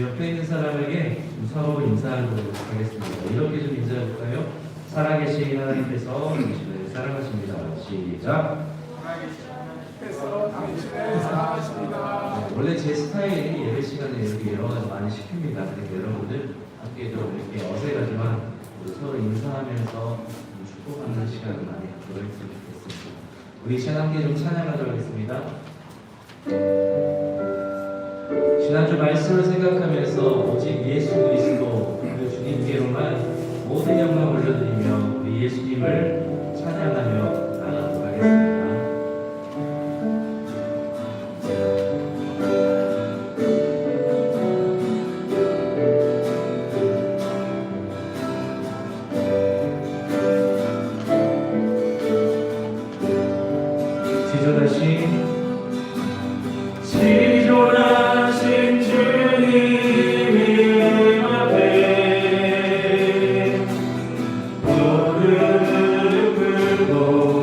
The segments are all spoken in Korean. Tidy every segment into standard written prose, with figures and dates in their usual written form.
옆에 있는 사람에게 서로 인사하도록 하겠습니다. 이렇게 좀 인사해볼까요? 살아계신 하나님께서 당신을 사랑하십니다. 시작. 하나님께서 당신을 사랑하십니다. 원래 제 스타일이 예배 시간에 이렇게 여러 가지 많이 시킵니다. 그러니까 여러분들 함께 좀 이렇게 어색하지만 서로 인사하면서 축복하는 시간을 많이 갖도록 했으면 좋겠습니다. 우리 시간 함께 좀 찬양하도록 하겠습니다. 지난주 말씀을 생각하면서 오직 예수 그리스도 그 주님께로만 모든 영광 올려드리며 우리 예수님을 찬양하며 나가도록 하겠습니다. 지존하신 주님 앞에 무릎 꿇고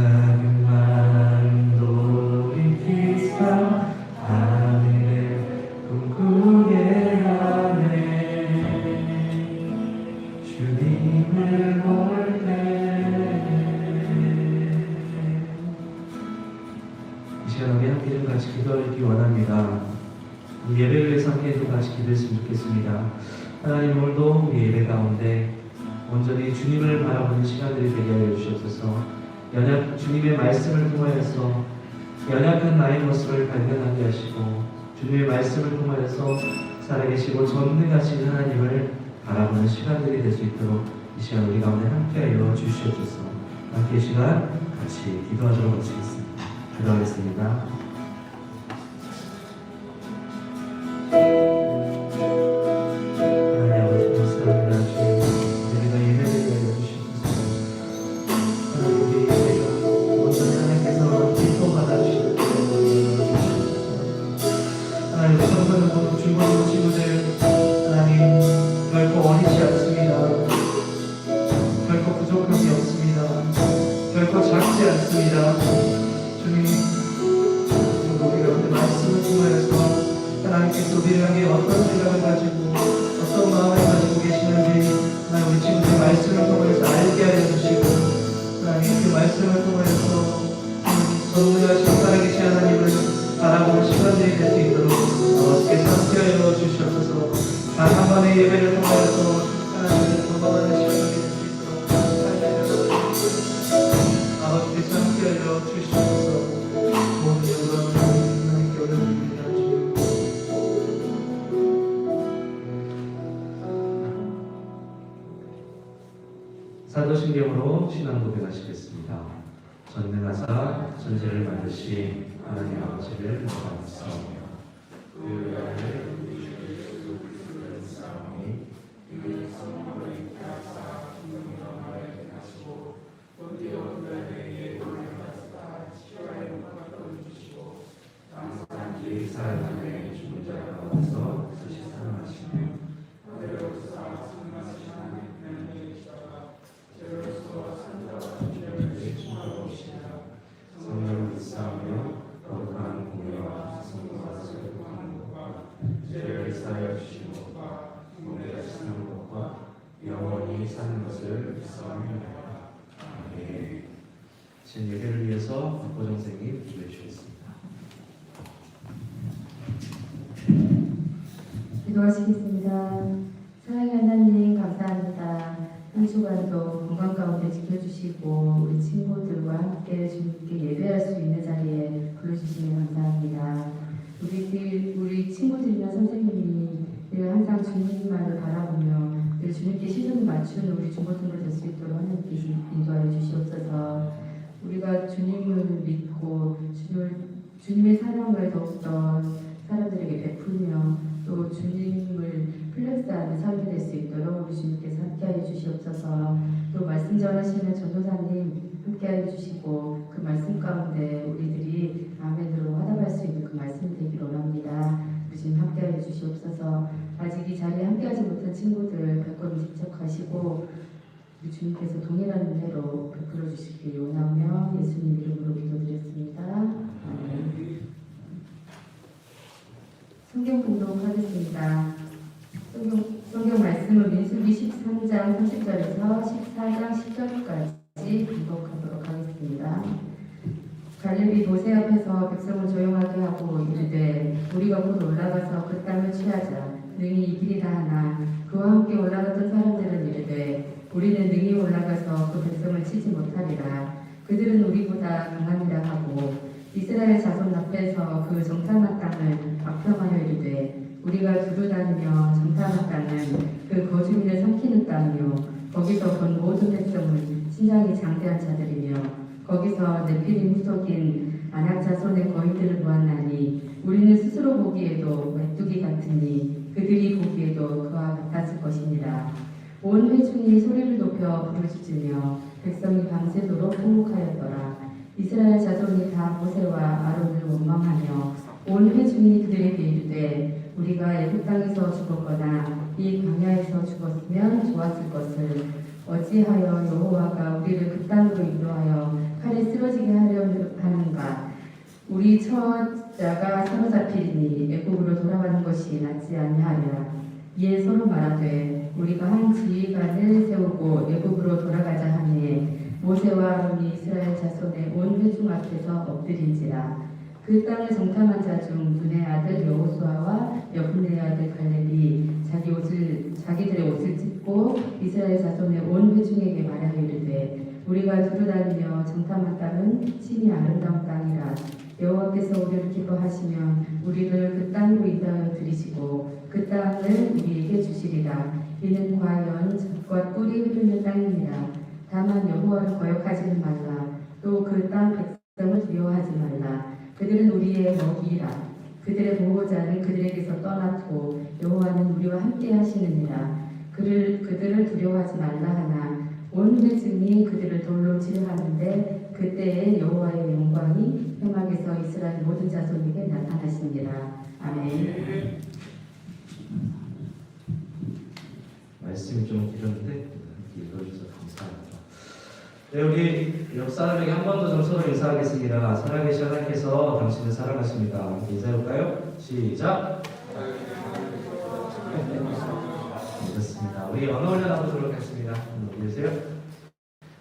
작은 돌이키사 하늘을 꿈꾸게 하네. 주님을 볼 때 이 시간 우리 함께 좀 같이 기도하기 원합니다. 예배를 위해서 함께 좀 같이 기도했으면 좋겠습니다. 하나님, 오늘도 우리 예배 가운데 온전히 주님을 바라보는 시간들이 되게 하여 주시옵소서. 주님의 말씀을 통하여서 연약한 나의 모습을 발견하게 하시고, 주님의 말씀을 통하여서 살아계시고 전능하신 하나님을 바라보는 시간들이 될 수 있도록 이 시간 우리 가운데 함께하여 주시옵소서. 함께 이 시간 같이 기도하도록 하시겠습니다. 기도하겠습니다. 예배를 통하여서 하나님을 동감하는 시간이 될 수 있도록 아버지께서 함께하여 주시옵소서. 모든 영광을 하나님께 올려드립니다. 사도신경으로 신앙 고백하시겠습니다. 전능하사 전제를 만드신 하나님 아버지를 모독하옵소서. 살아남의 죽은 자 가운데서 다시 살아나시며 성령을 믿사하며 거룩한 공예와 성도와 세력한 것과 죄를 사하여 주신 것과 몸에 다시는 것과 영원히 사는 것을 믿사옵나이다. 아멘. 지금 예배를 위해서 박보정 선생님 기도해 주시겠습니다. 기도하시겠습니다. 사랑의 하나님, 감사합니다. 한 주간도 건강 가운데 지켜주시고 우리 친구들과 함께 주님께 예배할 수 있는 자리에 불러주시면 감사합니다. 우리 친구들이나 선생님이 늘 항상 주님만을 바라보며 늘 주님께 시선을 맞추는 우리 중고등부 될 수 있도록 하나님께서 인도하여 주시옵소서. 우리가 주님을 믿고 주님의 사랑을 더욱더 사람들에게 베풀며 또 주님을 플렉스하는 삶이 될 수 있도록 우리 주님께서 함께하여 주시옵소서. 또 말씀 전하시는 전도사님 함께하여 주시고 그 말씀 가운데 우리들이 아멘으로 화답할 수 있는 그 말씀이 되기를 원합니다. 우리 주님 함께하여 주시옵소서. 아직 이 자리에 함께하지 못한 친구들 발걸음 직접 가시고 우리 주님께서 동일한 은혜로 베풀어 주시길 원하며 예수님 이름으로 기도드렸습니다. 아멘. 성경 공독하겠습니다. 성경 말씀은 민수기 13장 30절에서 14장 10절까지 공독하도록 하겠습니다. 갈렙이 모세 앞에서 백성을 조용하게 하고 이르되 우리가 곧 올라가서 그 땅을 취하자. 능히 이기리라 하나 그와 함께 올라갔던 사람들은 이르되 우리는 능히 올라가서 그 백성을 치지 못하리라. 그들은 우리보다 강하니라 하고 이스라엘 자손 앞에서 그 정탐한 땅을 악평하여 이르되 우리가 두루 다니며 정탐한 땅은 그 거주민을 삼키는 땅이요 거기서 본 모든 백성은 신장이 장대한 자들이며 거기서 네피림 후속인 아낙 자손의 거인들을 보았나니 우리는 스스로 보기에도 메뚜기 같으니 그들이 보기에도 그와 같았을 것이니라. 온 회중이 소리를 높여 부르짖으며 백성이 밤새도록 통곡하였더라. 이스라엘 자손이 다 모세와 아론을 원망하며 온 회중이 그들에게 이르되 우리가 애굽 땅에서 죽었거나 이 광야에서 죽었으면 좋았을 것을 어찌하여 여호와가 우리를 그 땅으로 인도하여 칼에 쓰러지게 하려 하는가? 우리 처자가 사로잡히리니 애국으로 돌아가는 것이 낫지 아니하리라. 이에 서로 말하되 우리가 한 지휘관을 세우고 애국으로 돌아가자 하니 모세와 아론이 이스라엘 자손의 온 회중 앞에서 엎드린지라. 그 땅을 정탐한 자 중 눈의 아들 여호수아와 여분의 아들 갈렙이 자기들의 옷을 찢고 이스라엘 자손의 온 회중에게 말하여 이르되 우리가 두루다니며 정탐한 땅은 심히 아름다운 땅이라. 여호와께서 우리를 기뻐하시면 우리를 그 땅으로 인도하여 들이시고 그 땅을 우리에게 주시리라. 이는 과연 젖과 꿀이 흐르는 땅이니라. 다만 여호와를 거역하지는 말라. 또 그 땅 백성을 두려워하지 말라. 그들은 우리의 먹이라. 그들의 보호자는 그들에게서 떠났고 여호와는 우리와 함께 하시느니라. 그들을 두려워하지 말라 하나 온 회중이 그들을 돌로 치려 하는데 그때에 여호와의 영광이 회막에서 이스라엘 모든 자손에게 나타나시니라. 아멘. 말씀이 좀 길었는데 읽어주셔서 감사합니다. 네, 우리 옆 사람에게 한 번 더 좀 서로 인사하겠습니다. 살아계신 하나님께서 당신을 사랑하십니다. 함께 인사해볼까요? 시작! 그렇습니다. 우리 언어 훈련하고 들어오겠습니다. 계세요?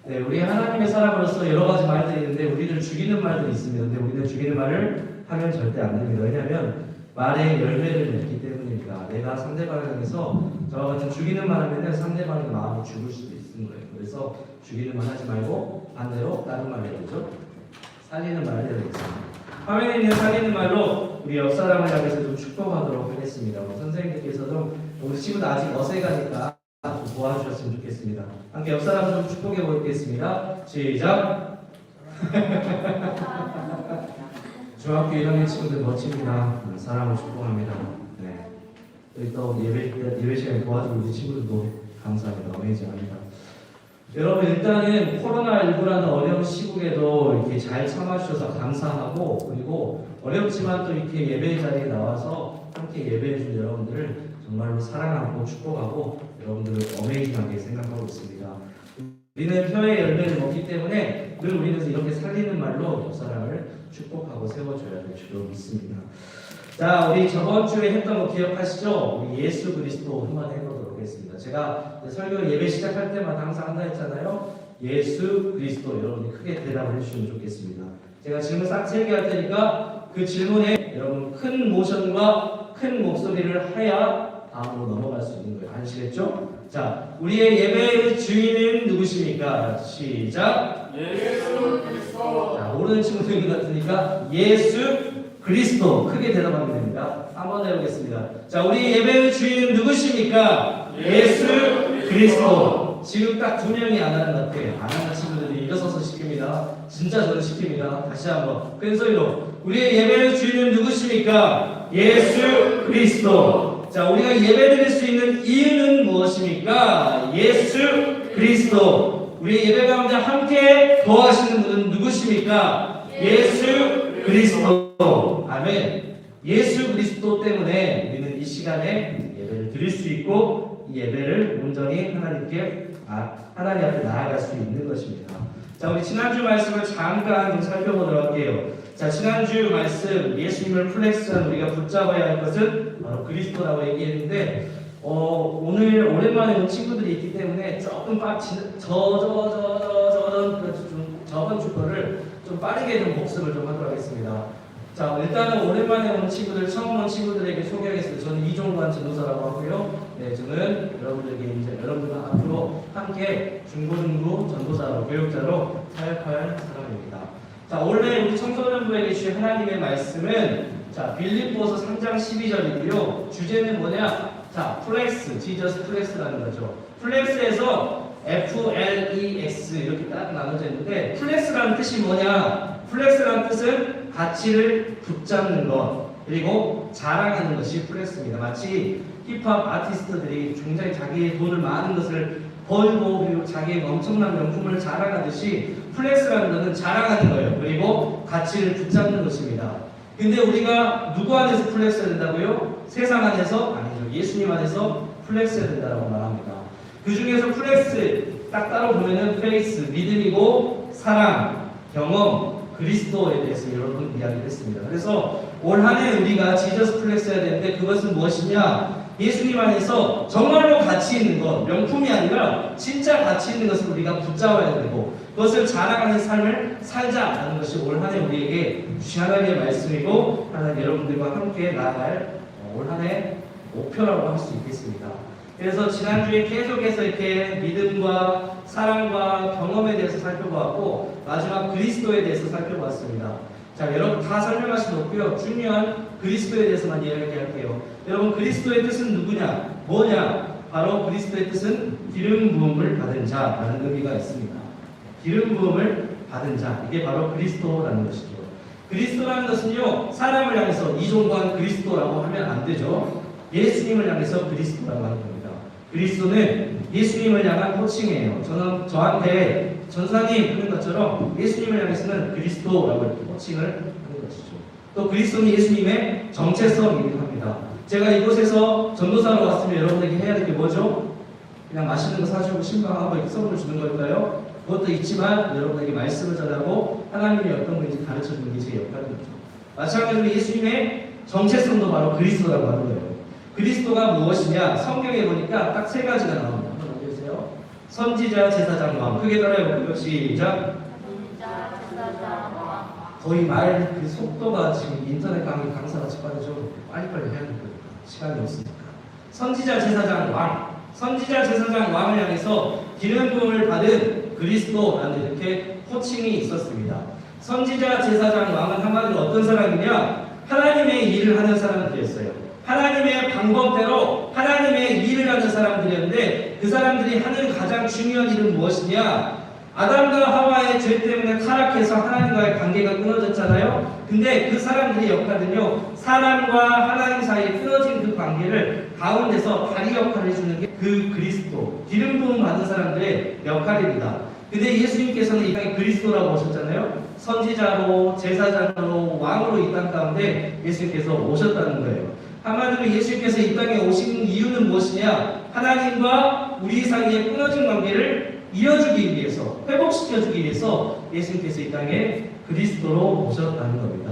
네, 우리 하나님의 사람으로서 여러 가지 말들이 있는데 우리를 죽이는 말들이 있습니다. 근데 우리는 죽이는 말을 하면 절대 안 됩니다. 왜냐하면 말의 열매를 맺기 때문입니다. 내가 상대방을 향해서 저와 같은 죽이는 말 하면 상대방의 마음이 죽을 수도 있는 거예요. 그래서 죽이는 말 하지 말고 반대로 다른 말 해야 되죠. 살리는 말을 해야 되겠습니다. 화면에 있는 살리는 말로 우리 옆 사람을 향해서 좀 축복하도록 하겠습니다. 선생님께서 좀 우리 친구도 아직 어색하니까 좀 도와주셨으면 좋겠습니다. 함께 옆 사람 좀 축복해 보겠습니다. 시작! 중학교 1학년 친구들 멋집니다. 사랑을 축복합니다. 네. 여기 또 예배 시간에 도와주고 우리 친구들도 감사합니다. 어메이징합니다. 여러분 일단은 코로나19라는 어려운 시국에도 이렇게 잘 참아주셔서 감사하고 그리고 어렵지만 또 이렇게 예배 자리에 나와서 함께 예배해준 여러분들을 정말로 사랑하고 축복하고 여러분들을 어메이징하게 생각하고 있습니다. 우리는 혀의 열매를 먹기 때문에 늘 우리는 이렇게 살리는 말로 옆 사람을 축복하고 세워줘야 될 줄로 믿습니다. 자, 우리 저번 주에 했던 거 기억하시죠? 우리 예수 그리스도 한번 해보도록 하겠습니다. 제가 설교 예배 시작할 때마다 항상 한다 했잖아요. 예수 그리스도 여러분이 크게 대답을 해주시면 좋겠습니다. 제가 질문 싹 3개 할 테니까 그 질문에 여러분 큰 모션과 큰 목소리를 해야 다음으로 넘어갈 수 있는 거예요. 아시겠죠? 자, 우리의 예배의 주인은 누구십니까? 시작! 예수 그리스도. 자, 모르는 친구들 있는 것 같으니까 예수 그리스도 크게 대답하면 됩니다. 한번 해보겠습니다. 자, 우리 예배의 주인은 누구십니까? 예수 그리스도. 지금 딱 2명이 안 하는 것 같아요. 안 하는 친구들이 일어서서 시킵니다. 진짜 저는 시킵니다. 다시 한번 큰 소리로 우리의 예배의 주인은 누구십니까? 예수 그리스도. 자, 우리가 예배드릴 수 있는 이유는 무엇입니까? 예수 그리스도. 우리 예배 가운데 함께 거하시는 분은 누구십니까? 예수 그리스도. 아멘. 예수 그리스도 때문에 우리는 이 시간에 예배를 드릴 수 있고 이 예배를 온전히 하나님 앞에 나아갈 수 있는 것입니다. 자, 우리 지난주 말씀을 잠깐 좀 살펴보도록 할게요. 자, 지난주 말씀 예수님을 플렉스한 우리가 붙잡아야 할 것은 바로 그리스도라고 얘기했는데 오늘 오랜만에 온 친구들이 있기 때문에 조금 저번 주 거를 좀 빠르게 좀 복습을 좀 하도록 하겠습니다. 자, 일단은 오랜만에 온 친구들, 처음 온 친구들에게 소개하겠습니다. 저는 이종관 전도사라고 하고요. 네, 저는 여러분들과 앞으로 함께 중고등부 전도사로, 교육자로 사역할 사람입니다. 자, 원래 우리 청소년부에게 주신 하나님의 말씀은 자, 빌립보서 3장 12절이고요. 주제는 뭐냐? 자, 플렉스, 지저스 플렉스라는 거죠. 플렉스에서 FLEX 이렇게 딱 나눠져 있는데 플렉스라는 뜻이 뭐냐? 플렉스라는 뜻은 가치를 붙잡는 것 그리고 자랑하는 것이 플렉스입니다. 마치 힙합 아티스트들이 굉장히 자기의 돈을 많은 것을 벌고 그리고 자기의 엄청난 명품을 자랑하듯이 플렉스라는 것은 자랑하는 거예요. 그리고 가치를 붙잡는 것입니다. 근데 우리가 누구 안에서 플렉스해야 된다고요? 세상 안에서? 아니죠. 예수님 안에서 플렉스해야 된다고 말합니다. 그 중에서 플렉스 딱 따로 보면은 페이스, 믿음이고 사랑, 경험, 그리스도에 대해서 여러분 이야기를 했습니다. 그래서 올 한 해 우리가 지저스 플렉스 해야 되는데 그것은 무엇이냐? 예수님 안에서 정말로 가치 있는 것, 명품이 아니라 진짜 가치 있는 것을 우리가 붙잡아야 되고 그것을 자랑하는 삶을 살자라는 것이 올 한 해 우리에게 주신 하나님의 말씀이고 하나님 여러분들과 함께 나아갈 올 한 해 목표라고 할 수 있겠습니다. 그래서 지난주에 계속해서 이렇게 믿음과 사랑과 경험에 대해서 살펴보았고 마지막 그리스도에 대해서 살펴보았습니다. 자, 여러분 다 설명할 수는 없고요. 중요한 그리스도에 대해서만 이야기할게요. 여러분 그리스도의 뜻은 누구냐? 뭐냐? 바로 그리스도의 뜻은 기름 부음을 받은 자라는 의미가 있습니다. 기름 부음을 받은 자, 이게 바로 그리스도라는 것이죠. 그리스도라는 것은요, 사람을 향해서 이종관 그리스도라고 하면 안 되죠. 예수님을 향해서 그리스도라고 하는 겁니다. 그리스도는 예수님을 향한 호칭이에요. 저한테 전사님 하는 것처럼 예수님을 향해서는 그리스도라고 이렇게 호칭을 하는 것이죠. 또 그리스도는 예수님의 정체성이기도 합니다. 제가 이곳에서 전도사로 왔으면 여러분에게 해야 될 게 뭐죠? 그냥 맛있는 거 사주고 신방하고 이렇게 선물을 주는 걸까요? 그것도 있지만 여러분에게 말씀을 전하고 하나님이 어떤 분인지 가르쳐주는 게 제 역할입니다. 마찬가지로 예수님의 정체성도 바로 그리스도라고 하는 거예요. 그리스도가 무엇이냐? 성경에 보니까 딱 세 가지가 나옵니다. 한번 넘겨주세요. 선지자, 제사장, 왕. 크게 따라해볼까요? 시작. 선지자, 제사장, 왕. 거의 말 그 속도가 지금 인터넷 강의 강사같이 빠르죠. 빨리빨리 해야 됩니다. 시간이 없으니까. 선지자, 제사장, 왕. 선지자, 제사장, 왕을 향해서 기름 부음을 받은 그리스도라는 이렇게 호칭이 있었습니다. 선지자, 제사장, 왕은 한마디로 어떤 사람이냐? 하나님의 일을 하는 사람들이었어요. 하나님의 방법대로 하나님의 일을 하는 사람들이었는데 그 사람들이 하는 가장 중요한 일은 무엇이냐? 아담과 하와의 죄 때문에 타락해서 하나님과의 관계가 끊어졌잖아요. 근데 그 사람들의 역할은요, 사람과 하나님 사이에 끊어진 그 관계를 가운데서 다리 역할을 해주는 게 그 그리스도, 기름 부음 받은 사람들의 역할입니다. 근데 예수님께서는 이 땅에 그리스도라고 오셨잖아요. 선지자로, 제사장으로, 왕으로 이 땅 가운데 예수님께서 오셨다는 거예요. 한마디로 예수님께서 이 땅에 오신 이유는 무엇이냐? 하나님과 우리 사이에 끊어진 관계를 이어주기 위해서, 회복시켜주기 위해서 예수님께서 이 땅에 그리스도로 오셨다는 겁니다.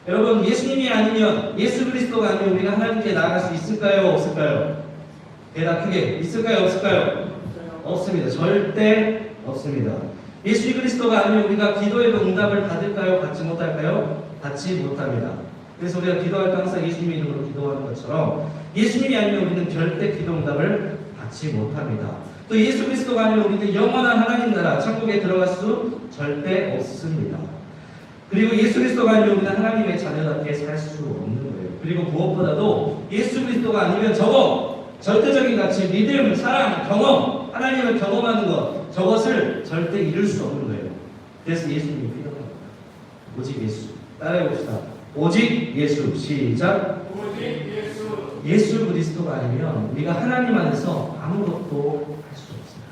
여러분, 예수님이 아니면, 예수 그리스도가 아니면 우리가 하나님께 나아갈 수 있을까요? 없을까요? 대답 크게. 있을까요? 없을까요? 없습니다. 절대 없습니다. 예수 그리스도가 아니면 우리가 기도에도 응답을 받을까요? 받지 못할까요? 받지 못합니다. 그래서 우리가 기도할 때 항상 예수님 이름으로 기도하는 것처럼 예수님이 아니면 우리는 절대 기도 응답을 받지 못합니다. 또 예수 그리스도가 아니면 우리는 영원한 하나님 나라 천국에 들어갈 수 절대 없습니다. 그리고 예수 그리스도가 아니면 우리는 하나님의 자녀답게 살 수 없는 거예요. 그리고 무엇보다도 예수 그리스도가 아니면 저거 절대적인 가치, 믿음, 사랑, 경험, 하나님을 경험하는 것, 저것을 절대 이룰 수 없는 거예요. 그래서 예수님이 필요합니다. 오직 예수. 따라해봅시다. 오직 예수. 시작. 오직 예수. 예수 그리스도가 아니면 우리가 하나님 안에서 아무것도 할 수 없습니다.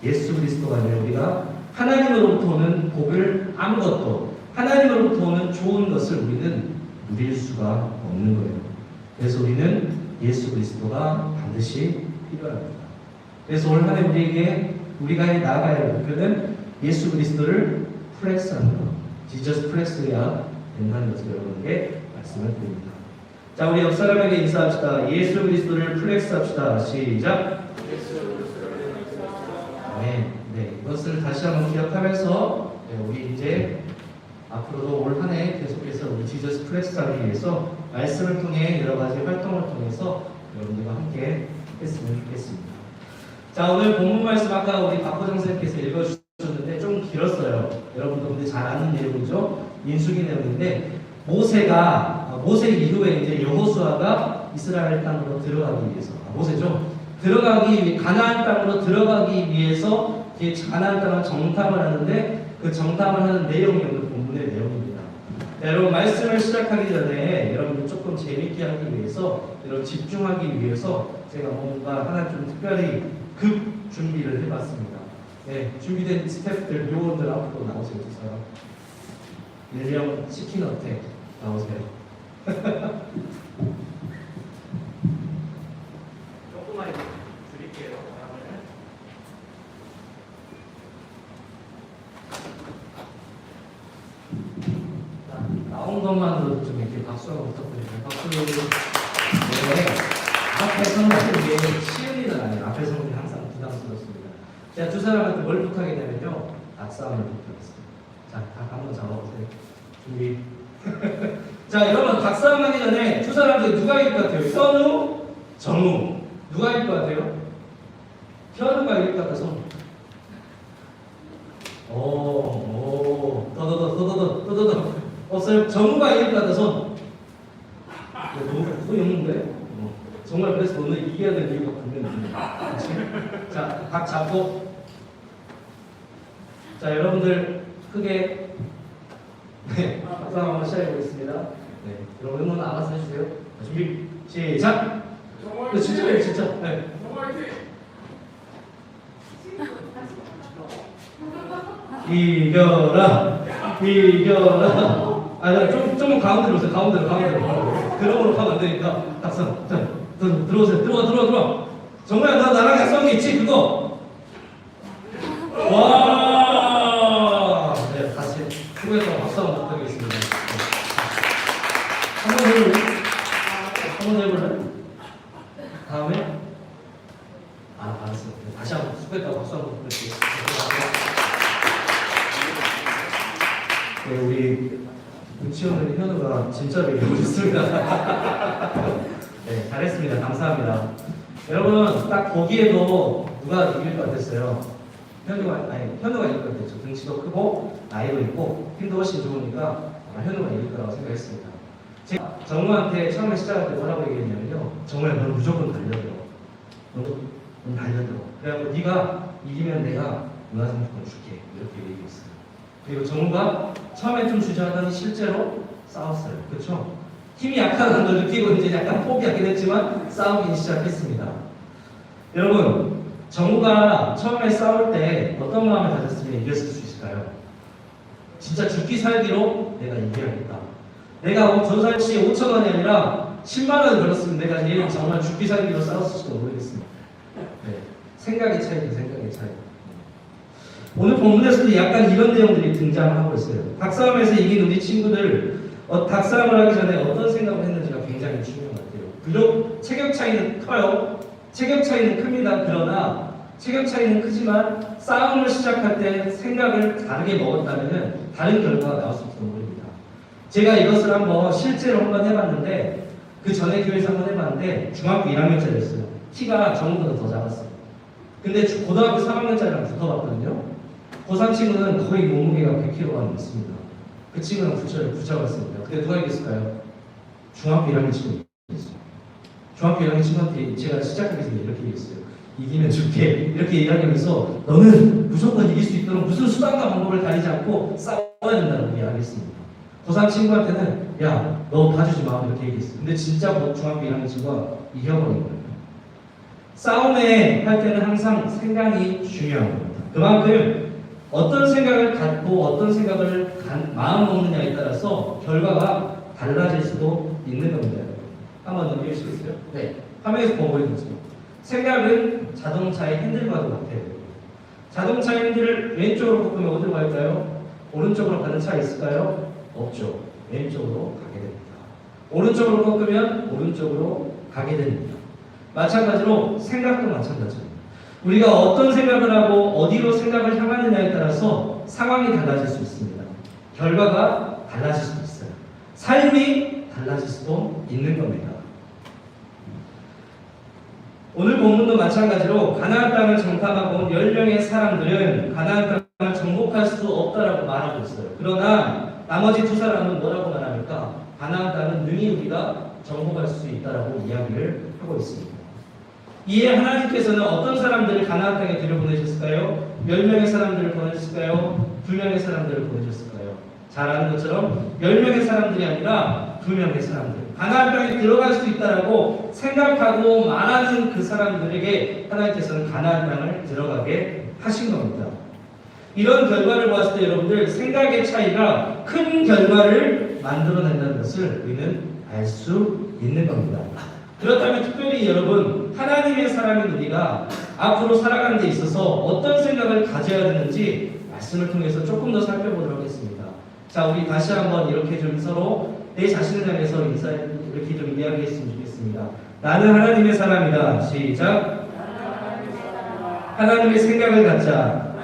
예수 그리스도가 아니면 우리가 하나님으로부터 오는 복을 아무것도, 하나님으로부터 오는 좋은 것을 우리는 누릴 수가 없는 거예요. 그래서 우리는 예수 그리스도가 반드시 필요합니다. 그래서 올 한 해 우리에게 우리가 나아가야 할 목표는 예수 그리스도를 플렉스하는 것, 지저스 플렉스해야 된다는 것을 여러분에게 말씀을 드립니다. 자, 우리 옆 사람에게 인사합시다. 예수 그리스도를 플렉스합시다. 시작. 네, 이것을 다시 한번 기억하면서 우리 이제 앞으로도 올 한 해 계속해서 우리 지저스 플렉스하기 위해서 말씀을 통해 여러 가지 활동을 통해서 여러분들과 함께 했으면 좋겠습니다. 자, 오늘 본문 말씀 아까 우리 박호정 선생님께서 읽어주셨는데 좀 길었어요. 여러분도 근데 잘 아는 내용이죠. 민수기 내용인데 모세 이후에 이제 여호수아가 이스라엘 땅으로 들어가기 위해서 모세죠. 가나안 땅으로 들어가기 위해서 가나안 땅을 정탐을 하는데 그 정탐을 하는 내용이 오늘 본문의 내용입니다. 자, 여러분 말씀을 시작하기 전에 여러분 조금 재밌게 하기 위해서 여러분 집중하기 위해서 제가 뭔가 하나 좀 특별히 급 준비를 해봤습니다. 네, 준비된 스태프들 요원들 앞으로 나오세요. 두 사람. 일명 치킨 어택 나오세요. 조금만 드릴게요. 나온 것만으로도 좀 이렇게 박수 한번 부탁드립니다. 박수. 네. 앞에서는 이게 쉬운 일은 아니에요. 앞에서는 항상 부담스럽습니다. 제가 두 사람한테 뭘 부탁하게 되면요. 악싸움을 부탁했습니다. 자, 각 한번 잡아보세요. 준비. 자, 여러분, 닭싸움 하기 전에 두 사람들 누가 이길 것 같아요? 현우, 정우. 누가 이길 것 같아요? 현우가 이길 것 같아서. 더더더. 없어요? 정우가 이길 것 같아서. 거의 없는데? 정말 그래서 오늘 이겨야 될 이유가 분명히 있습니다. 자, 각 잡고. 자, 여러분들 크게 네, 박수 한번 시작해보겠습니다. 네, 여러분 응원 알아서 해주세요. 준비, 시작! 네, 진짜예요, 진짜. 네. 이겨라! 좀 가운데로 오세요, 가운데로. 그러므로 하면 안 되니까. 박수. 자, 들어오세요. 들어와. 정말 나랑 약속한 게 있지, 그거? 와! 네, 다시 수고해서 박수 한번 부탁드리겠습니다. 한번 해볼래? 다음에? 알았어. 다시 한번 수고했다고 박수 한번 부탁드리겠습니다. 네, 우리 유치원의 현우가 진짜로 이겨주셨습니다. 네, 잘했습니다. 감사합니다. 여러분, 딱 보기에도 누가 이길 것 같았어요? 현우가 이길 것 같았죠. 등치도 크고, 나이도 있고, 힘도 훨씬 좋으니까 아마 현우가 이길 거라고 생각했습니다. 제가 정우한테 처음에 시작할 때 뭐라고 얘기했냐면요. 정우야, 넌 무조건 달려들어. 넌 달려들어. 그래갖고 네가 이기면 내가 문화상품권 줄게. 이렇게 얘기했어요. 그리고 정우가 처음에 좀 주저하더니 실제로 싸웠어요. 그렇죠? 힘이 약하다는 걸 느끼고 이제 약간 포기하긴 했지만 싸우기 시작했습니다. 여러분, 정우가 처음에 싸울 때 어떤 마음을 가졌으면 이겼을 수 있을까요? 진짜 죽기 살기로 내가 이겨야겠다. 내가 전사씨 5,000원이 아니라 10만 원을 벌었으면 내가 얘는 정말 죽기 살기로 싸웠을지도 모르겠습니다. 네. 생각의 차이죠, 생각의 차이. 오늘 본문에서도 약간 이런 내용들이 등장하고 있어요. 닭싸움에서 이긴 우리 친구들, 닭싸움을 하기 전에 어떤 생각을 했는지가 굉장히 중요한 것 같아요. 비록 체격 차이는 커요. 체격 차이는 큽니다. 그러나 체격 차이는 크지만 싸움을 시작할 때 생각을 다르게 먹었다면 다른 결과가 나올 수 있을지도 모릅니다. 제가 이것을 실제로 한번 해봤는데 그 전에 교회에서 한번 해봤는데 중학교 1학년짜리였어요. 키가 정우보다 더 작았어요. 근데 고등학교 3학년짜리랑 붙어봤거든요. 고3 친구는 거의 몸무게가 100kg가 넘습니다. 그 친구는 붙여봤습니다. 근데 누가 이겼을까요? 중학교 1학년 친구 이겼어요. 중학교 1학년 친구한테 제가 시작하기 전에 이렇게 얘기했어요. 이기면 줄게. 이렇게 이야기하면서 너는 무조건 이길 수 있도록 무슨 수단과 방법을 가리지 않고 싸워야 된다고 이야기했습니다. 고3 친구한테는 야, 너 봐주지 마. 이렇게 얘기했어요. 근데 진짜 중학교 1학년 친구가 이겨버린 거예요. 싸움에 할 때는 항상 생각이 중요한 겁니다. 그만큼 어떤 생각을 갖고 어떤 생각을 마음 먹느냐에 따라서 결과가 달라질 수도 있는 겁니다. 한번 넘기시겠어요? 네. 화면에서 보고 있는 거죠. 생각은 자동차의 핸들과도 같아요. 자동차의 핸들을 왼쪽으로 꺾으면 어디로 갈까요? 오른쪽으로 가는 차 있을까요? 없죠. 왼쪽으로 가게 됩니다. 오른쪽으로 꺾으면 오른쪽으로 가게 됩니다. 마찬가지로 생각도 마찬가지입니다. 우리가 어떤 생각을 하고 어디로 생각을 향하느냐에 따라서 상황이 달라질 수 있습니다. 결과가 달라질 수도 있어요. 삶이 달라질 수도 있는 겁니다. 오늘 본문도 마찬가지로 가나안 땅을 정탐하고 온 10명의 사람들은 가나안 땅을 정복할 수 없다라고 말하고 있어요. 그러나 나머지 두 사람은 뭐라고 말합니까? 가나안 땅은 능히 우리가 정복할 수 있다라고 이야기를 하고 있습니다. 이에 하나님께서는 어떤 사람들을 가나안 땅에 들여보내셨을까요? 10명의 사람들을 보내셨을까요? 2명의 사람들을 보내셨을까요? 잘 아는 것처럼 10명의 사람들이 아니라 2명의 사람들. 가나안 땅에 들어갈 수 있다라고 생각하고 말하는 그 사람들에게 하나님께서는 가나안 땅을 들어가게 하신 겁니다. 이런 결과를 보았을 때 여러분들 생각의 차이가 큰 결과를 만들어낸다는 것을 우리는 알 수 있는 겁니다. 그렇다면 특별히 여러분, 하나님의 사람인 우리가 앞으로 살아가는 데 있어서 어떤 생각을 가져야 되는지 말씀을 통해서 조금 더 살펴보도록 하겠습니다. 자, 우리 다시 한번 이렇게 좀 서로 내 자신을 향해서 인사 이렇게 좀 이야기했으면 좋겠습니다. 나는 하나님의 사람이다. 시작. 하나님의 생각을 갖자.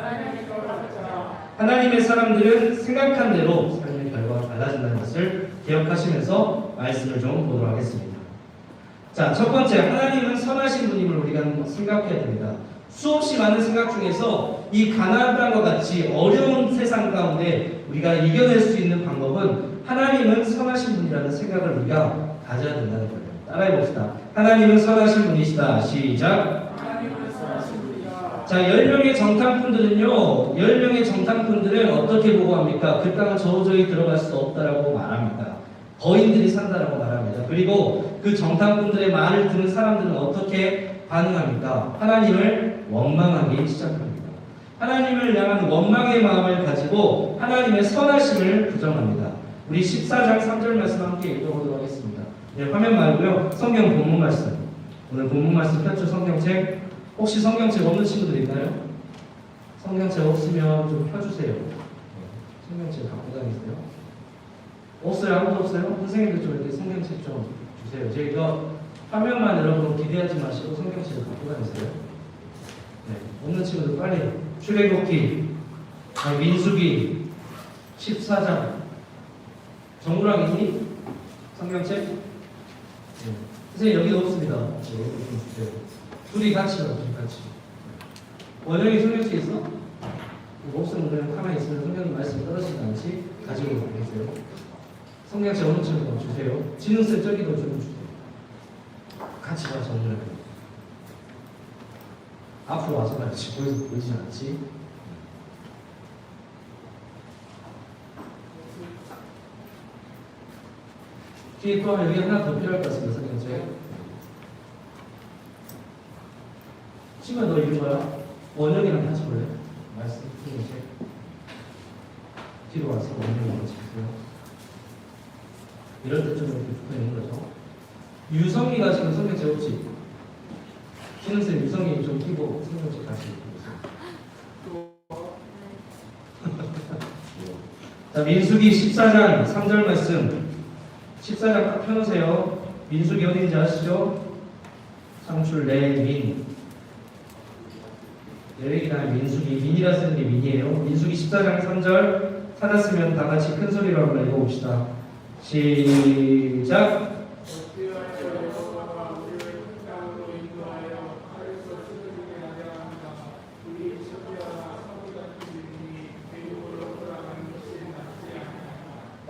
하나님의 사람들은 생각한 대로 삶의 결과가 달라진다는 것을 기억하시면서 말씀을 좀 보도록 하겠습니다. 자, 첫 번째, 하나님은 선하신 분임을 우리가 생각해야 됩니다. 수없이 많은 생각 중에서 이 가나안 땅과 같이 어려운 세상 가운데 우리가 이겨낼 수 있는 방법은 하나님은 선하신 분이라는 생각을 우리가 가져야 된다는 거예요. 따라해 봅시다. 하나님은 선하신 분이시다. 시작. 자, 10명의 정탐꾼들은요, 10명의 정탐꾼들은 어떻게 보고합니까? 그 땅은 도저히 들어갈 수 없다라고 말합니다. 거인들이 산다라고 말합니다. 그리고 그 정탐꾼들의 말을 듣는 사람들은 어떻게 반응합니까? 하나님을 원망하기 시작합니다. 하나님을 향한 원망의 마음을 가지고 하나님의 선하심을 부정합니다. 우리 14장 3절 말씀 함께 읽어보도록 하겠습니다. 네, 화면 말고요. 성경 본문 말씀. 오늘 본문 말씀 펼쳐 성경책. 혹시 성경책 없는 친구들 있나요? 성경책 없으면 좀 펴주세요. 성경책 갖고 다니세요? 없어요? 아무도 없어요? 선생님들 좀 이렇게 성경책 좀 주세요. 제가 화면만 여러분 기대하지 마시고 성경책을 갖고 다니세요. 네, 없는 친구들 빨리 출애굽기, 민수기 14장. 정우랑 있니? 성경책? 네. 선생님 여기도 없습니다. 네, 여기 좀 주세요. 둘이 같이요, 둘이 같이. 원영이 성경책 있어? 없으면 그냥 가만히 있으면 성경 말씀이 떨어지지 않지? 가지고 계세요. 성경책 어느 친구 주세요. 진우쌤 저기도 좀 주세요. 같이 봐, 정말. 앞으로 와서 같이 보이지 않지? 뒤에 또 여기 하나 더 필요할 것 같습니다, 성경책. 친구야, 너 이름 뭐야? 원영이랑 같이 볼래? 말씀 성경책. 뒤로 와서 원영이랑 같이 보세요. 이럴 때 좀 이렇게 붙어 있는 거죠. 유성이가 지금 성경책 없지? 신은쌤 유성이 좀 끼고 성경책 같이 읽어보세요. 자, 민수기 14장 3절 말씀. 14장 딱 펴놓으세요. 민수기 어딘지 아시죠? 창출 레민. 레위기나 민수기, 민이라 쓰는 게 민이에요. 민수기 14장 3절 찾았으면 다 같이 큰 소리로 한번 읽어봅시다. 시작.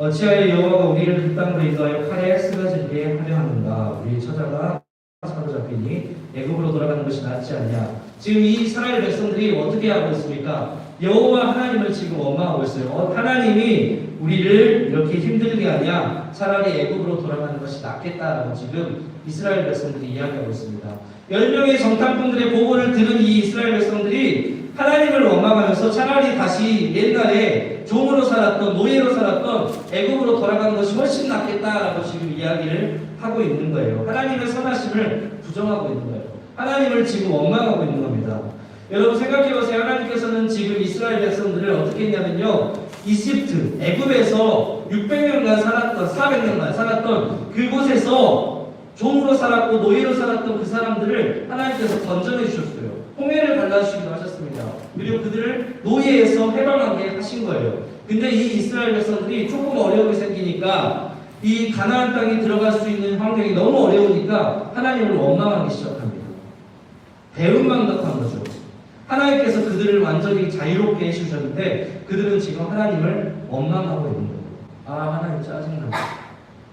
어찌하여 여호와가 우리를 그 땅으로 인도하여 칼에 쓰러지게 하려 하는가? 우리 처자가 사로잡히니 애굽으로 돌아가는 것이 낫지 않냐? 지금 이 이스라엘 백성들이 어떻게 하고 있습니까? 여호와 하나님을 지금 원망하고 있어요. 하나님이 우리를 이렇게 힘들게 하냐? 차라리 애굽으로 돌아가는 것이 낫겠다라고 지금 이스라엘 백성들이 이야기하고 있습니다. 10명의 정탐꾼들의 보고를 들은 이 이스라엘 백성들이 하나님을 원망하면서 차라리 다시 옛날에 종으로 살았던, 노예로 살았던 애굽으로 돌아가는 것이 훨씬 낫겠다라고 지금 이야기를 하고 있는 거예요. 하나님의 선하심을 부정하고 있는 거예요. 하나님을 지금 원망하고 있는 겁니다. 여러분 생각해보세요. 하나님께서는 지금 이스라엘 백성들을 어떻게 했냐면요, 이집트, 애굽에서 600년간 살았던, 400년간 살았던 그곳에서 종으로 살았고 노예로 살았던 그 사람들을 하나님께서 건져내 주셨어요. 홍해를 갈라주시기도 하셨습니다. 그리고 그들을 노예에서 해방하게 하신 거예요. 근데 이 이스라엘 백성들이 조금 어려움이 생기니까 이 가나안 땅에 들어갈 수 있는 환경이 너무 어려우니까 하나님을 원망하기 시작합니다. 배은망덕한 거죠. 하나님께서 그들을 완전히 자유롭게 해주셨는데 그들은 지금 하나님을 원망하고 있는 거예요. 아, 하나님 짜증난다.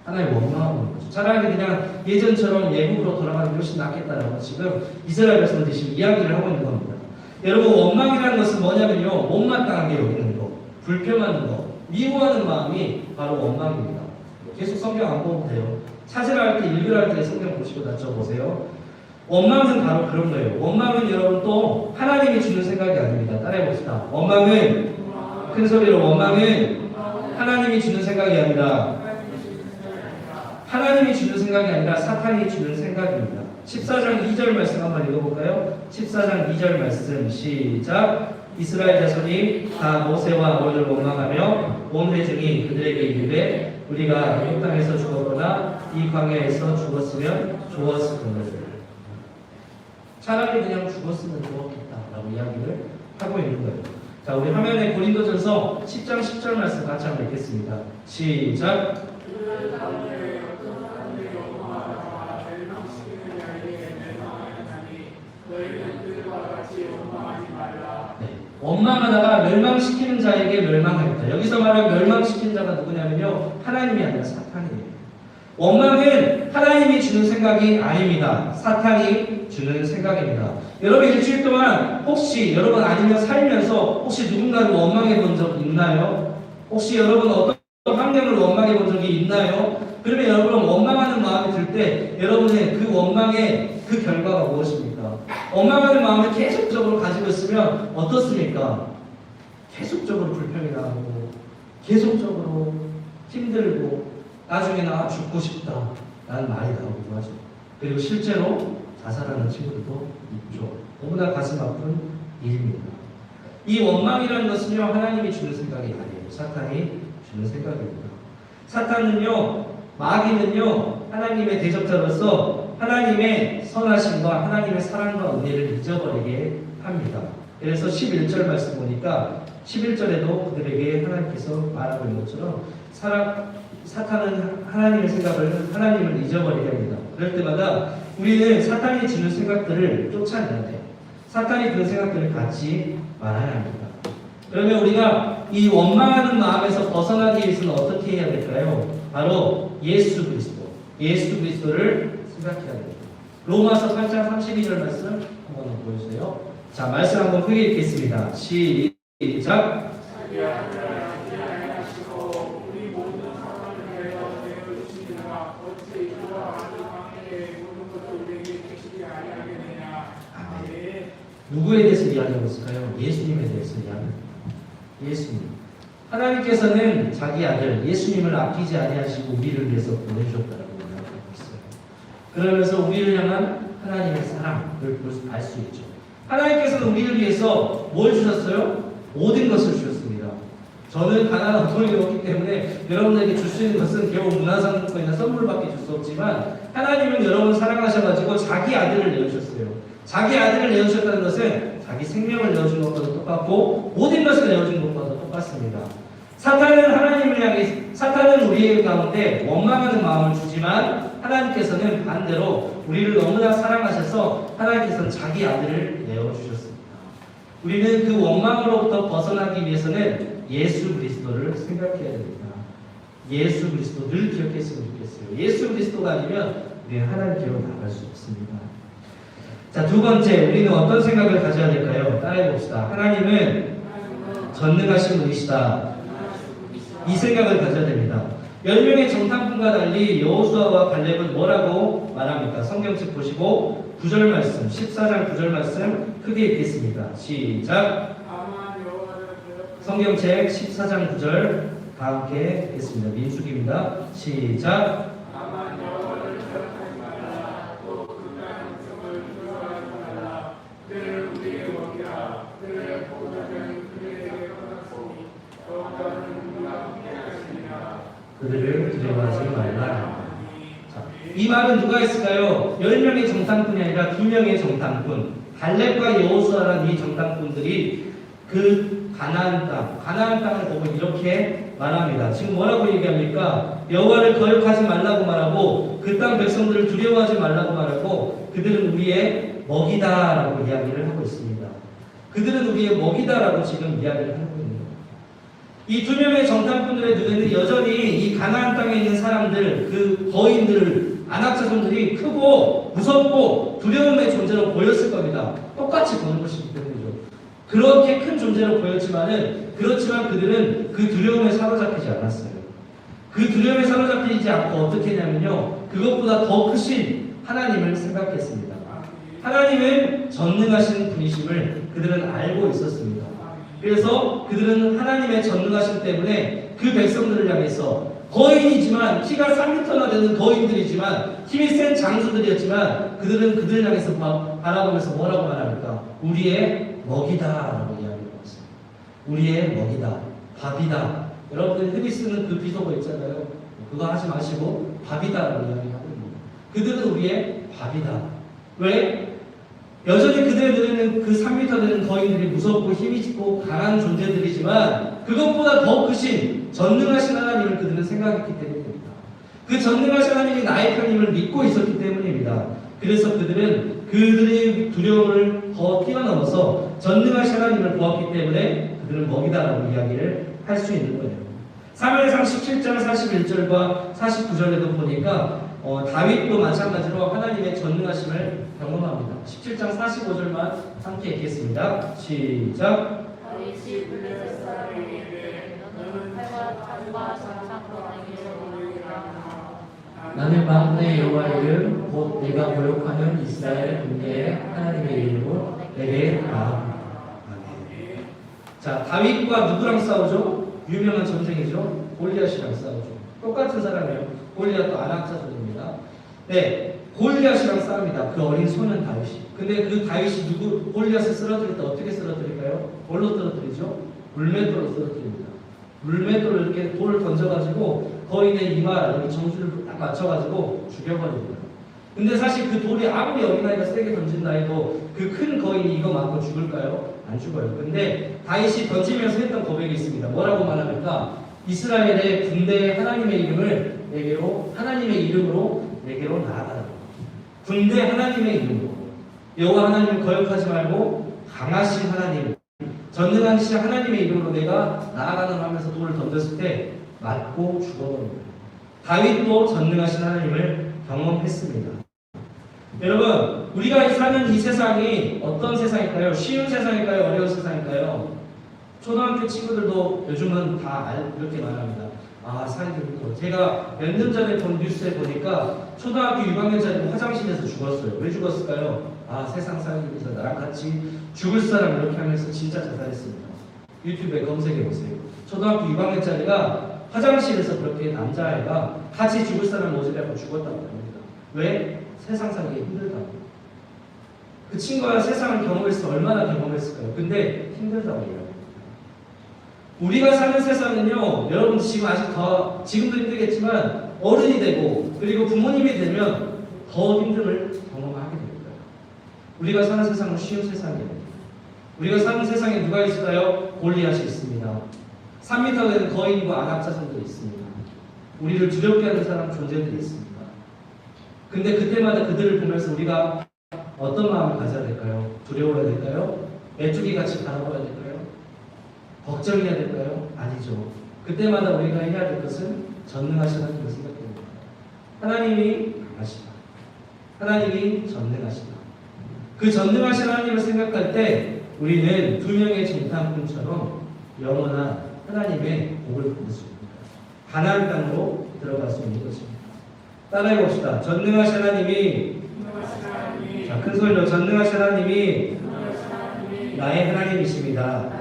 하나님 원망하고 있는 거죠. 차라리 그냥 예전처럼 예국으로 돌아가는 게 훨씬 낫겠다라고 지금 이스라엘 백성들이 지금 이야기를 하고 있는 겁니다. 여러분, 원망이라는 것은 뭐냐면요, 못마땅하게 여기는 거, 불평하는 거, 미워하는 마음이 바로 원망입니다. 계속 성경 안 보면 돼요. 찾으라 할 때, 읽으라 할 때 성경 보시고 다 적어보세요. 원망은 바로 그런 거예요. 원망은 여러분 또 하나님이 주는 생각이 아닙니다. 따라해봅시다. 원망은, 큰 소리로, 원망은 하나님이 주는 생각이 아니라 하나님이 주는 생각이 아니라 사탄이 주는 생각입니다. 14장 2절 말씀 한번 읽어볼까요? 14장 2절 말씀 시작. 이스라엘 자손이 다 모세와 아론을 원망하며 온 회중이 그들에게 이르되 우리가 애굽 땅에서 죽었거나 이 광야에서 죽었으면 좋았을 것을 차라리 그냥 죽었으면 좋았겠다라고 이야기를 하고 있는 거예요. 자, 우리 화면에 고린도전서 10장 10절 말씀 같이 한번 읽겠습니다. 시작. 네. 원망하다가 멸망시키는 자에게 멸망하겠다. 여기서 말하는 멸망시키는 자가 누구냐면요, 하나님이 아니라 사탄이에요. 원망은 하나님이 주는 생각이 아닙니다. 사탄이 주는 생각입니다. 여러분 일주일 동안 혹시 여러분 아니면 살면서 혹시 누군가를 원망해 본 적 있나요? 혹시 여러분 어떤 환경을 원망해 본 적이 있나요? 그러면 여러분 원망하는 마음이 들 때 여러분의 그 원망의 그 결과가 무엇입니까? 원망하는 마음을 계속적으로 가지고 있으면 어떻습니까? 계속적으로 불평이 나오고 계속적으로 힘들고 나중에는 죽고 싶다 라는 말이 나오기도 하죠. 그리고 실제로 자살하는 친구들도 있죠. 너무나 가슴 아픈 일입니다. 이 원망이라는 것은요, 하나님이 주는 생각이 아니에요. 사탄이 주는 생각입니다. 사탄은요, 마귀는요, 하나님의 대적자로서 하나님의 선하심과 하나님의 사랑과 은혜를 잊어버리게 합니다. 그래서 11절 말씀 보니까 11절에도 그들에게 하나님께서 말하고 있는 것처럼 사탄은 하나님의 생각을, 하나님을 잊어버리게 합니다. 그럴 때마다 우리는 사탄이 주는 생각들을 쫓아내야 돼요. 사탄이 그런 생각들을 갖지 말아야 합니다. 그러면 우리가 이 원망하는 마음에서 벗어나기 위해서는 어떻게 해야 될까요? 바로 예수 그리스도를 생각해야 됩니다. 로마서 8장 32절 말씀 한번 보여주세요. 자, 말씀 한번 크게 읽겠습니다. 시작. 누구에 대해서 이야기하고 있을까요? 예수님에 대해서 이야기합니다. 예수님. 하나님께서는 자기 아들 예수님을 아끼지 아니하시고 우리를 위해서 보내주셨다고 이야기하고 있어요. 그러면서 우리를 향한 하나님의 사랑을 알 수 있죠. 하나님께서는 우리를 위해서 뭘 주셨어요? 모든 것을 주셨습니다. 저는 가난한 어머니가 없기 때문에 여러분들에게 줄 수 있는 것은 겨우 문화상품권이나 선물밖에 줄 수 없지만 하나님은 여러분을 사랑하셔가지고 자기 아들을 내어주셨어요. 자기 아들을 내어주셨다는 것은 자기 생명을 내어준 것과도 똑같고 모든 것을 내어준 것과도 똑같습니다. 사탄은 우리의 가운데 원망하는 마음을 주지만 하나님께서는 반대로 우리를 너무나 사랑하셔서 하나님께서는 자기 아들을 내어주셨습니다. 우리는 그 원망으로부터 벗어나기 위해서는 예수 그리스도를 생각해야 됩니다. 예수 그리스도 늘 기억했으면 좋겠어요. 예수 그리스도가 아니면 우리는 하나님께로 나갈 수 없습니다. 자, 두 번째, 우리는 어떤 생각을 가져야 될까요? 따라해 봅시다. 하나님은 전능하신 분이시다. 이 생각을 가져야 됩니다. 10명의 정탐꾼과 달리 여호수아와 갈렙은 뭐라고 말합니까? 성경책 보시고 9절 말씀, 14장 9절 말씀 크게 읽겠습니다. 시작. 성경책 14장 9절 다 함께 읽겠습니다. 민수기입니다. 시작. 그들을 두려워하지 말라. 자, 이 말은 누가 했을까요? 10명의 정탐꾼이 아니라 2명의 정탐꾼, 갈렙과 여호수아라는 이 정탐꾼들이 그 가나안 땅을 보고 이렇게 말합니다. 지금 뭐라고 얘기합니까? 여호와를 거역하지 말라고 말하고 그 땅 백성들을 두려워하지 말라고 말하고 그들은 우리의 먹이다라고 이야기를 하고 있습니다. 그들은 우리의 먹이다라고 지금 이야기를 하고 있는 거예요. 이 2명의 정탐꾼들의 눈에는 여전히 이 가나안 땅에 있는 사람들, 그 거인들, 안악자손들이 크고 무섭고 두려움의 존재로 보였을 겁니다. 똑같이 보는 것이기 때문이죠. 그렇게 큰 존재로 보였지만 그들은 그 두려움에 사로잡히지 않았어요. 그 두려움에 사로잡히지 않고 어떻게 했냐면요, 그것보다 더 크신 하나님을 생각했습니다. 하나님은 전능하신 분이심을 그들은 알고 있었습니다. 그래서 그들은 하나님의 전능하심 때문에 그 백성들을 향해서 거인이지만 키가 3m나 되는 거인들이지만 힘이 센 장수들이었지만 그들은 그들을 향해서 바라보면서 뭐라고 말합니까? 우리의 먹이다라고 이야기하고 있습니다. 우리의 먹이다, 밥이다. 여러분들 흔히 쓰는 그 비속어 있잖아요. 그거 하지 마시고 밥이다라고 이야기하거든요. 그들은 우리의 밥이다. 왜? 여전히 그들은 그 3m 되는 거인들이 무섭고 힘있고 강한 존재들이지만 그것보다 더 크신 전능하신 하나님을 그들은 생각했기 때문입니다. 그 전능하신 하나님이 나의 편임을 믿고 있었기 때문입니다. 그래서 그들은 그들의 두려움을 더 뛰어넘어서 전능하신 하나님을 보았기 때문에 그들은 먹이다라고 이야기를 할 수 있는 거예요. 사무엘상 17장 41절과 49절에도 보니까 다윗도 마찬가지로 하나님의 전능하심을 경험합니다. 17장 45절만 함께 읽겠습니다. 시작. 다윗이 블레셋 사람에게 너는 칼과 창과 장창으로 내게 이르노라. 나는 만군의 여호와의 이름 곧 내가 모욕하는 이스라엘 군대의 하나님의 이름으로 내게 나아가라. 자, 다윗과 누구랑 싸우죠? 유명한 전쟁이죠. 골리앗이랑 싸우죠. 똑같은 사람이에요. 골리앗도 아낙자손입니다. 네, 골리앗이랑 싸웁니다. 그 어린 소년 다윗이. 근데 그 다윗이 골리앗을 쓰러뜨릴 때 어떻게 쓰러뜨릴까요? 뭘로 쓰러뜨리죠? 물맷돌로 쓰러뜨립니다. 물맷돌을 이렇게 돌을 던져가지고 거인의 이마 여기 정수를 딱 맞춰가지고 죽여버립니다. 근데 사실 그 돌이 아무리 어린아이가 세게 던진다 해도 그 큰 거인이 이거 맞고 죽을까요? 안 죽어요. 근데 다윗이 던지면서 했던 고백이 있습니다. 뭐라고 말합니까? 이스라엘의 군대의 하나님의 이름을 내게로 하나님의 이름으로 내게로 나아가라. 군대 하나님의 이름으로 여호와 하나님을 거역하지 말고 강하신 하나님, 전능하신 하나님의 이름으로 내가 나아가는 하면서 돌을 던졌을 때 맞고 죽어버립니다. 다윗도 전능하신 하나님을 경험했습니다. 여러분, 우리가 사는 이 세상이 어떤 세상일까요? 쉬운 세상일까요? 어려운 세상일까요? 초등학교 친구들도 요즘은 다 이렇게 말합니다. 아, 살기 힘들어. 제가 몇 년 전에 본 뉴스에 보니까 초등학교 6학년짜리 화장실에서 죽었어요. 왜 죽었을까요? 아, 세상 살기 위해서 나랑 같이 죽을 사람 이렇게 하면서 진짜 자살했습니다. 유튜브에 검색해 보세요. 초등학교 6학년짜리가 화장실에서 그렇게 남자아이가 같이 죽을 사람 모집하고 죽었다고 합니다. 왜? 세상 살기 힘들다고. 그 친구가 세상을 경험했을 때 얼마나 경험했을까요? 근데 힘들다고 해요. 우리가 사는 세상은요, 여러분 지금 아직 지금도 힘들겠지만 어른이 되고 그리고 부모님이 되면 더 힘듦을 경험하게 됩니다. 우리가 사는 세상은 쉬운 세상이에요. 우리가 사는 세상에 누가 있을까요? 골리앗이 있습니다. 3m 되는 거인과 안압자손들이 있습니다. 우리를 두렵게 하는 사람 존재들이 있습니다. 근데 그때마다 그들을 보면서 우리가 어떤 마음을 가져야 될까요? 두려워야 될까요? 메뚜기 같이 바라봐야 될까요? 걱정해야 될까요? 아니죠. 그때마다 우리가 해야 될 것은 전능하신 하나님을 생각합니다. 하나님이 강하시다. 하나님이 전능하시다. 그 전능하신 하나님을 생각할 때 우리는 두 명의 정탐꾼처럼 영원한 하나님의 복을 받을 수 있습니다. 가나안 땅으로 들어갈 수 있는 것입니다. 따라해 봅시다. 전능하신 하나님이, 자, 큰 소리로 전능하신 하나님이 나의 하나님이십니다.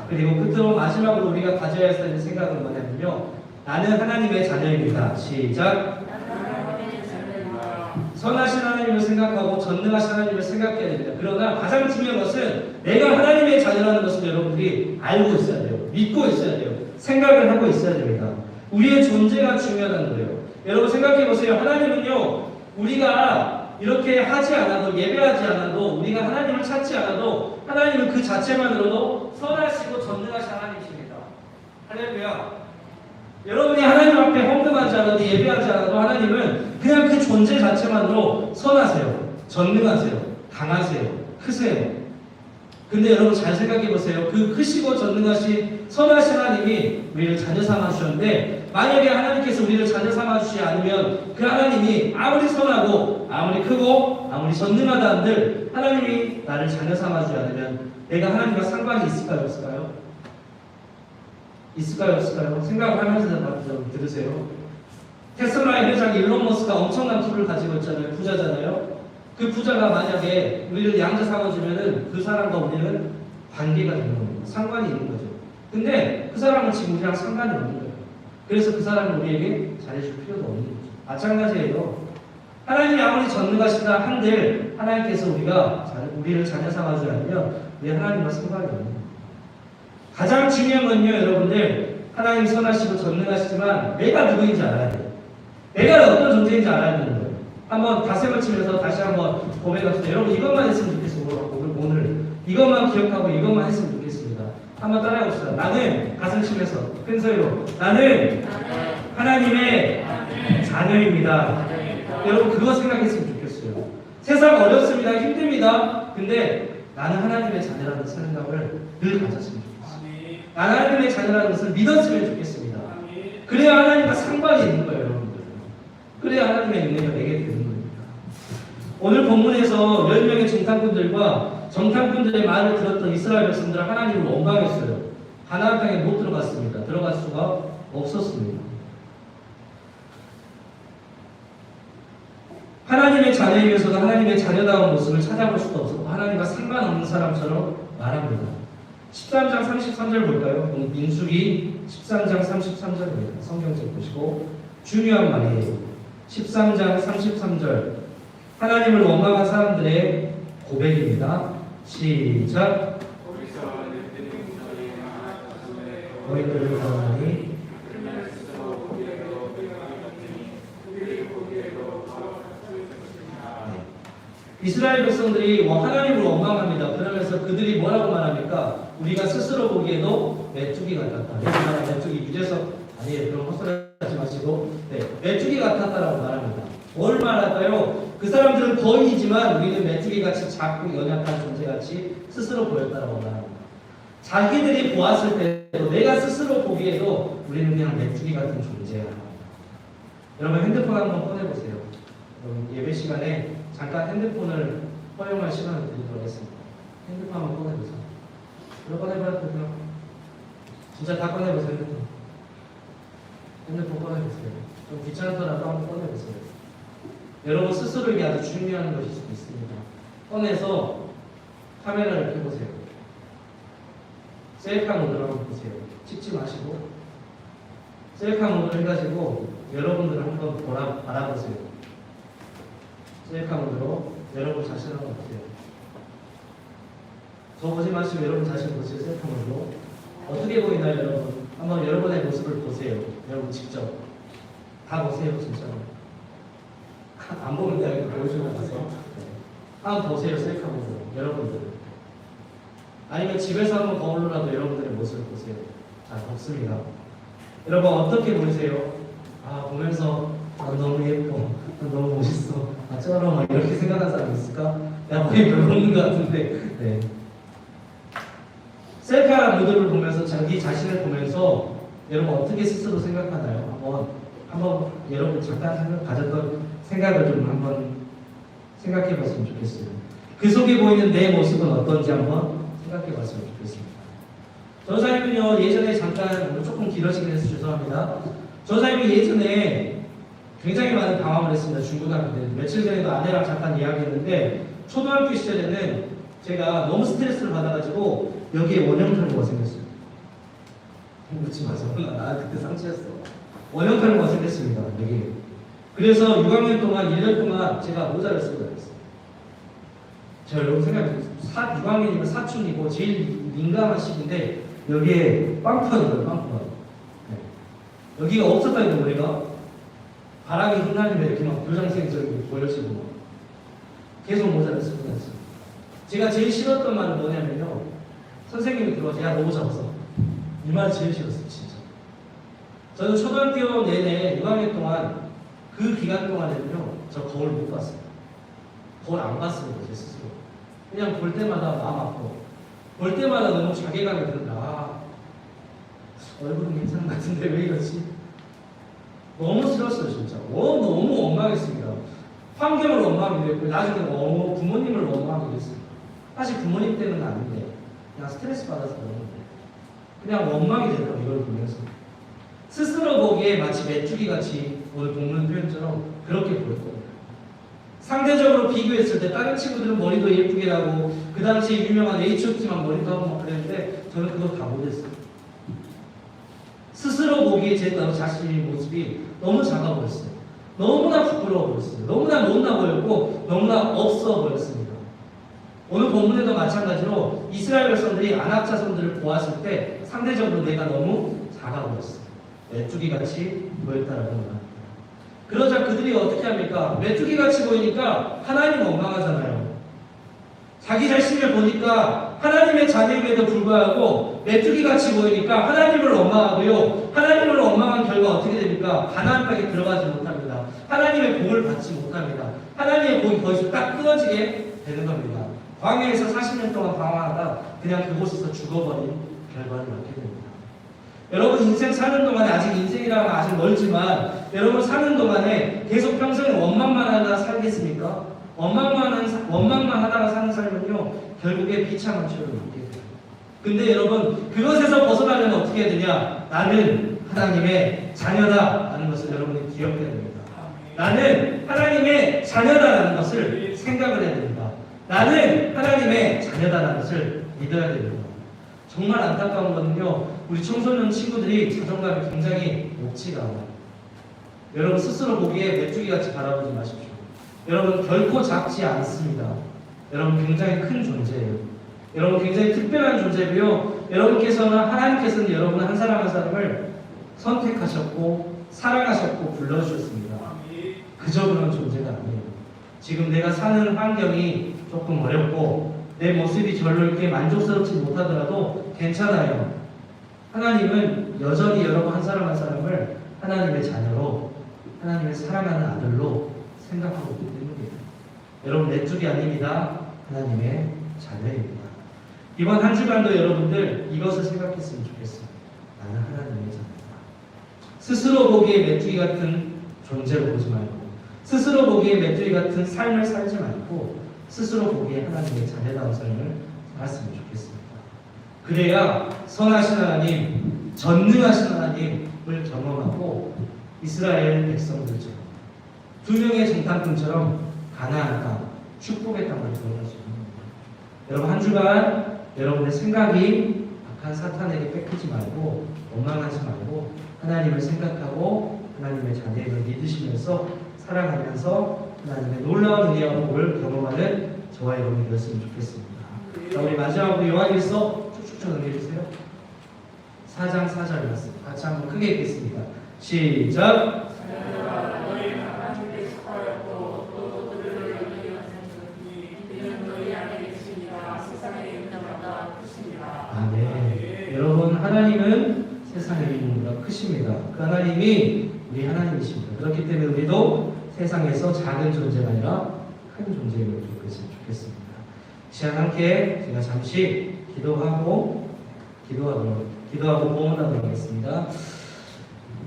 그리고 끝으로 마지막으로 우리가 가져야 할 생각은 뭐냐면요, 나는 하나님의 자녀입니다. 시작. 선하신 하나님을 생각하고 전능하신 하나님을 생각해야 됩니다. 그러나 가장 중요한 것은 내가 하나님의 자녀라는 것을 여러분들이 알고 있어야 돼요. 믿고 있어야 돼요. 생각을 하고 있어야 됩니다. 우리의 존재가 중요하다는 거예요. 여러분 생각해 보세요. 하나님은요, 우리가 이렇게 하지 않아도, 예배하지 않아도, 우리가 하나님을 찾지 않아도 하나님은 그 자체만으로도 선하시고 전능하신 하나님이십니다. 할렐루야. 여러분이 하나님 앞에 헌금하지 않아도, 예배하지 않아도 하나님은 그냥 그 존재 자체만으로 선하세요, 전능하세요, 강하세요, 크세요. 근데 여러분 잘 생각해 보세요. 그 크시고 전능하신 선하신 하나님이 우리를 자녀 삼아 주셨는데, 만약에 하나님께서 우리를 자녀 삼아 주시지 않으면 그 하나님이 아무리 선하고 아무리 크고 아무리 전능하다 한들 하나님이 나를 자녀 삼아 주지 않으면 내가 하나님과 상관이 있을까요, 없을까요? 있을까요, 없을까요? 생각하면서 좀 들으세요. 테슬라의 회장 일론 머스크가 엄청난 툴을 가지고 있잖아요. 부자잖아요. 그 부자가 만약에 우리를 양자 삼아주면은 그 사람과 우리는 관계가 되는 겁니다. 상관이 있는 거죠. 근데 그 사람은 지금 우리랑 상관이 없는 거예요. 그래서 그 사람은 우리에게 잘해줄 필요도 없는 거죠. 마찬가지예요. 하나님이 아무리 전능하시다 한들 하나님께서 우리를 자녀 삼아주지 않으면 우리 하나님과 상관이 없는 거예요. 가장 중요한 건요, 여러분들, 하나님 선하시고 전능하시지만 내가 누구인지 알아야 돼요. 내가 어떤 존재인지 알아야 되는 거예요. 한번 다셈을 치면서 다시 한번 고백합시다. 여러분 이것만 했으면 좋겠습니다. 오늘 이것만 기억하고 이것만 했으면 좋겠습니다. 한번 따라해봅시다. 나는 가슴 치면서 큰 소리로 나는 하나님의 자녀입니다. 여러분 그거 생각했으면 좋겠어요. 세상 어렵습니다. 힘듭니다. 근데 나는 하나님의 자녀라는 생각을 늘 가졌으면 좋겠어요. 나는 하나님의 자녀라는 것을 믿었으면 좋겠습니다. 그래야 하나님과 상관이 있는 거예요, 여러분들. 그래야 하나님의 은혜가 내게 되는 겁니다. 오늘 본문에서 10명의 정탐꾼들과 정탐꾼들의 말을 들었던 이스라엘 백성들은 하나님을 원망했어요. 가나안 땅에 못 들어갔습니다. 들어갈 수가 없었습니다. 하나님의 자녀이면서도 하나님의 자녀다운 모습을 찾아볼 수도 없었고 하나님과 상관없는 사람처럼 말합니다. 13장 33절 볼까요? 민수기 13장 33절입니다. 성경책 보시고 중요한 말이에요. 13장 33절 하나님을 원망한 사람들의 고백입니다. 시작. 너희들을 사랑하니 이스라엘 백성들이 하나님을 원망합니다. 그러면서 그들이 뭐라고 말합니까? 우리가 스스로 보기에도 메뚜기 같았다. 메뚜기 유재석 아니에요. 그런 헛소리하지 마시고 메뚜기 같았다라고 말합니다. 뭘 말할까요? 그 사람들은 거인이지만 우리는 메뚜기같이 작고 연약한 존재같이 스스로 보였다라고 말합니다. 자기들이 보았을 때도 내가 스스로 보기에도 우리는 그냥 메뚜기 같은 존재야. 여러분 핸드폰 한번 꺼내보세요. 여러분 예배 시간에 잠깐 핸드폰을 허용할 시간을 드리도록 하겠습니다. 핸드폰 한번 꺼내보세요. 이거 꺼내봐요. 진짜 다 꺼내보세요. 핸드폰 꺼내보세요. 좀 귀찮더라도 한번 꺼내보세요. 여러분 스스로에게 아주 중요한 것일 수도 있습니다. 꺼내서 카메라를 켜보세요. 셀카 모드로 한번 보세요. 찍지 마시고 셀카 모드를 해가지고 여러분들을 한번 바라보세요. 셀카 모드로 여러분 자신을 한번 보세요. 저 보지 마시고 여러분 자신 보세요. 셀카 모드로 어떻게 보이나요, 여러분? 한번 여러분의 모습을 보세요. 여러분 직접 다 보세요, 진짜로. 안 보면 내가 이거 보여주고 가서 한번 보세요, 셀카 모드로 여러분들. 아니면 집에서 한번 거울로라도 여러분들의 모습을 보세요. 자, 덥습니다. 여러분 어떻게 보이세요? 보면서 너무 예뻐, 너무 멋있어, 쩔어 막 이렇게 생각하는 사람 있을까? 내가 거의 별로 없는 것 같은데. 네. 셀카 모드를 보면서 자기 자신을 보면서 여러분 어떻게 스스로 생각하나요? 한번 여러분 잠깐 가졌던 생각을 좀 한번 생각해 봤으면 좋겠어요. 그 속에 보이는 내 모습은 어떤지 한번 생각해 봤으면 좋겠습니다. 전사님은요, 예전에 잠깐 조금 길어지긴 해서 죄송합니다. 전사님이 예전에 굉장히 많은 방황을 했습니다. 중고등학교 때. 며칠 전에도 아내랑 잠깐 이야기했는데 초등학교 시절에는 제가 너무 스트레스를 받아가지고 여기에 원형 탈모가 생겼어요. 묻지 마세요. 나 그때 상처였어. 원형 탈모가 생겼습니다. 여기. 그래서 6학년 동안 1년 동안 제가 모자를 쓰고 다녔어요. 제가 여러분 생각해보세요. 6학년이면 사춘이고 제일 민감한 시기인데 여기에 빵꾸가 빵꾸가. 네. 여기가 없었다니까 머리가 바람이 흩날리면 이렇게 막 교장선생님이 보여지고 계속 모자를 쓰고 다녔어요. 제가 제일 싫었던 말은 뭐냐면요. 선생님이 들어와서 야, 너 모자 벗어. 이 말이 제일 싫었어요, 진짜. 저는 초등학교 내내 6학년 동안 그 기간 동안에는요, 저 거울 못 봤어요. 거울 안 봤습니다, 제 스스로. 그냥 볼 때마다 마음 아프고, 볼 때마다 너무 자괴감이 든다. 얼굴은 괜찮은 것 같은데 왜 이러지? 너무 싫었어요, 진짜. 너무 원망했습니다. 환경을 원망하게 됐고, 나중에 부모님을 원망하게 됐어요. 사실 부모님 때문은 아닌데, 그냥 스트레스 받아서 그러는데, 그냥 원망이 되더라고요, 이걸 보면서. 스스로 보기에 마치 메뚜기 같이 오늘 본문 표현처럼 그렇게 보일 겁니다. 상대적으로 비교했을 때 다른 친구들은 머리도 예쁘게 하고 그 당시에 유명한 H.O.T만 머리도 하고 막 그랬는데 저는 그거 다 못했어요. 스스로 보기에 제 자신의 모습이 너무 작아 보였어요. 너무나 부끄러워 보였어요. 너무나 못나 보였고 너무나 없어 보였습니다. 오늘 본문에도 마찬가지로 이스라엘 백성들이 아낙 자손들을 보았을 때 상대적으로 내가 너무 작아 보였어. 메뚜기같이 보였다라고 합니다. 그러자 그들이 어떻게 합니까? 메뚜기같이 보이니까 하나님 원망하잖아요. 자기 자신을 보니까 하나님의 자녀임에도 불구하고 메뚜기같이 보이니까 하나님을 원망하고요. 하나님을 원망한 결과 어떻게 됩니까? 가나안 땅에 들어가지 못합니다. 하나님의 복을 받지 못합니다. 하나님의 복이 거기서 딱 끊어지게 되는 겁니다. 광야에서 40년 동안 방황하다 그냥 그곳에서 죽어버린 결과를 낳게 됩니다. 여러분 인생 사는 동안에 아직 인생이라면 아직 멀지만 여러분 사는 동안에 계속 평생 원망만 하다가 살겠습니까? 원망만 하다가 사는 삶은요 결국에 비참한 처를 얻게 돼요. 근데 여러분 그것에서 벗어나려면 어떻게 해야 되냐? 나는 하나님의 자녀다라는 것을 여러분이 기억해야 됩니다. 나는 하나님의 자녀다라는 것을 생각을 해야 됩니다. 나는 하나님의 자녀다라는 것을 믿어야 됩니다. 정말 안타까운 거는요 우리 청소년 친구들이 자존감이 굉장히 높지가 않아요. 여러분 스스로 보기에 메뚜기같이 바라보지 마십시오. 여러분 결코 작지 않습니다. 여러분 굉장히 큰 존재예요. 여러분 굉장히 특별한 존재고요. 하나님께서는 여러분 한 사람 한 사람을 선택하셨고 사랑하셨고 불러주셨습니다. 그저 그런 존재가 아니에요. 지금 내가 사는 환경이 조금 어렵고 내 모습이 별로 이렇게 만족스럽지 못하더라도 괜찮아요. 하나님은 여전히 여러분 한 사람 한 사람을 하나님의 자녀로 하나님의 사랑하는 아들로 생각하고 있기 때문이에요. 여러분 메뚜기 아닙니다. 하나님의 자녀입니다. 이번 한 주간도 여러분들 이것을 생각했으면 좋겠어요. 나는 하나님의 자녀다. 스스로 보기에 메뚜기 같은 존재로 보지 말고 스스로 보기에 메뚜기 같은 삶을 살지 말고 스스로 보기에 하나님의 자녀다운 삶을 살았으면 좋겠습니다. 그래야 선하신 하나님, 전능하신 하나님을 경험하고 이스라엘 백성들처럼 두 명의 정탐꾼처럼 가나안 땅, 축복의 땅을 들어갈 수 있는 겁니다. 여러분 한 주간 여러분의 생각이 악한 사탄에게 뺏기지 말고 원망하지 말고 하나님을 생각하고 하나님의 자녀임을 믿으시면서 살아가면서 하나님의 놀라운 은혜와 복을 경험하는 저와 여러분이 되었으면 좋겠습니다. 자, 우리 마지막으로 요한일서 쭉쭉 정리해주세요. 4장 4절 말씀 같이 한번 크게 읽겠습니다. 시작. 아멘. 여러분 하나님은 세상의 이름보다 크십니다. 그 하나님이 우리 하나님이십니다. 그렇기 때문에 우리도 세상에서 작은 존재가 아니라 큰 존재로 좋겠습니다. 이 시간 함께 제가 잠시 기도하고 보험하도록 하겠습니다.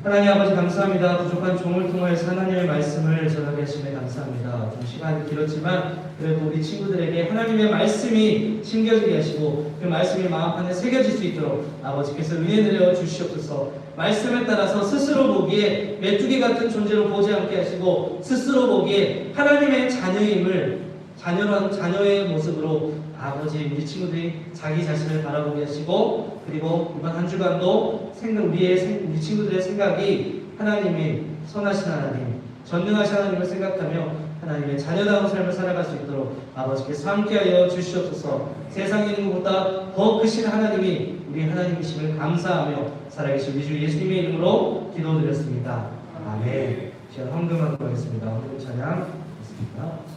하나님 아버지 감사합니다. 부족한 종을 통하여서 하나님의 말씀을 전하게 하심에 감사합니다. 좀 시간이 길었지만 그래도 우리 친구들에게 하나님의 말씀이 심겨지게 하시고 그 말씀이 마음판에 새겨질 수 있도록 아버지께서 은혜 내려 주시옵소서. 말씀에 따라서 스스로 보기에 메뚜기 같은 존재로 보지 않게 하시고 스스로 보기에 하나님의 자녀의 모습으로 아버지 우리 친구들이 자기 자신을 바라보게 하시고 그리고 이번 한 주간도 우리 친구들의 생각이 하나님의 선하신 하나님, 전능하신 하나님을 생각하며 하나님의 자녀다운 삶을 살아갈 수 있도록 아버지께서 함께하여 주시옵소서. 세상에 있는 것보다 더 크신 하나님이 우리 하나님이심을 감사하며 살아계신 우리 주 예수님의 이름으로 기도드렸습니다. 아멘. 시간 헌금하도록 하겠습니다. 헌금 찬양 있습니다.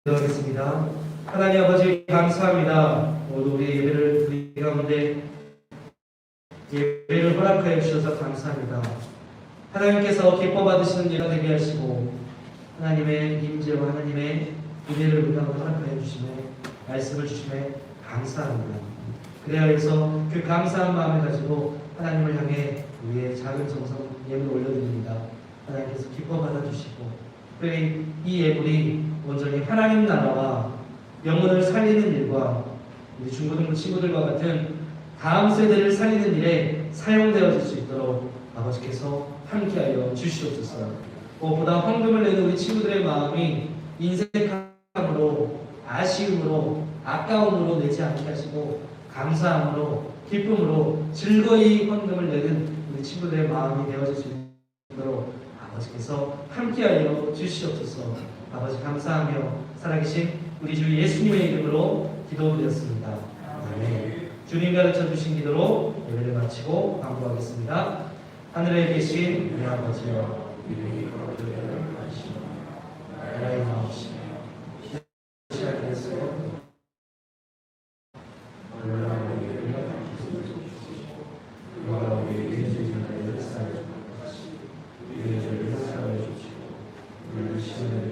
기도하겠습니다. 하나님 아버지 감사합니다. 모두 우리 예배를 드리 가운데 예배를 허락하여 주셔서 감사합니다. 하나님께서 기뻐 받으시는 예가 되게 하시고 하나님의 임재와 하나님의 은혜를 우리가 허락하여 주시며 말씀을 주시며 감사합니다. 그래야 해서 그 감사한 마음을 가지고 하나님을 향해 우리의 작은 정성 예물을 올려드립니다. 하나님께서 기뻐 받아주시고 특별히 이 예물이 온전히 하나님 나라와 영혼을 살리는 일과 우리 중고등부 친구들과 같은 다음 세대를 살리는 일에 사용되어질 수 있도록 아버지께서 함께하여 주시옵소서. 무엇보다 헌금을 내는 우리 친구들의 마음이 인색함으로 아쉬움으로 아까움으로 내지 않게 하시고 감사함으로 기쁨으로 즐거이 헌금을 내는 우리 친구들의 마음이 되어질 수 있도록 아버지께서 함께하여 주시옵소서. 아버지 감사하며 살아계신 우리 주 예수님의 이름으로 기도드렸습니다. 아멘. 주님 가르쳐 주신 기도로 예배를 마치고 강구하겠습니다. 하늘에 계신 우리 아버지여, 이름이 거룩하게 하시며 나라의 나옵시며 시작해서 우리가 우리에게 죄진을 사하여 주옵소서. 우리의 죄를 사하여 주시고 우리를 시험에